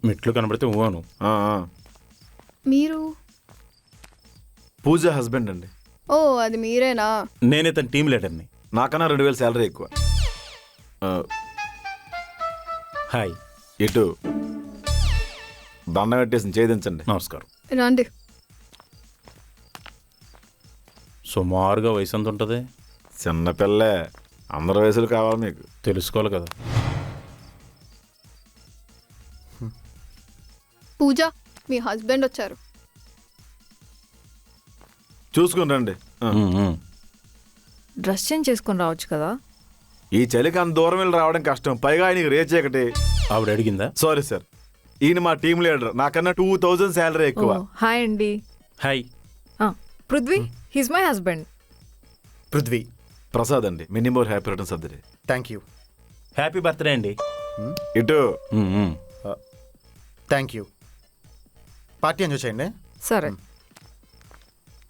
మెట్లు కనబడితే ఊను. మీరు? పూజ హస్బెండ్ అండి. ఓ అది మీరేనా? నేనే తన టీం లీడర్ని. నాకన్నా 2000 శాలరీ ఎక్కువ. హాయ్. ఇటు దండం పెట్టేసి ఛేదించండి. నమస్కారం. రండి. సుమారుగా వయసు ఎంత ఉంటుంది? చిన్నపిల్లే, అందరి వయసులు కావాలి మీకు. తెలుసుకోవాలి కదా. పూజ, మీ హస్బెండ్ వచ్చారు. చూసుకుని రండి. డ్రెస్ చేంజ్ చేసుకొని రావచ్చు కదా. ఈ చలికి అంత దూరం వెళ్ళి రావడం కష్టం, పైగా ఆయనకి రేచ్ ఒకటి. ఆవిడ అడిగిందా? సారీ సార్, ఈయన మా టీం లీడర్, నాకన్నా 2000 శాలరీ ఎక్కువ. హాయ్ అండి. Hi. Prithvi, he's my husband. Prithvi. Prasad అండి, many more happy returns of the day. Thank you. Happy birthday అండి. ఇటు థ్యాంక్ యూ. పార్టీ ఎంజాయ్ చేయండి. సరే.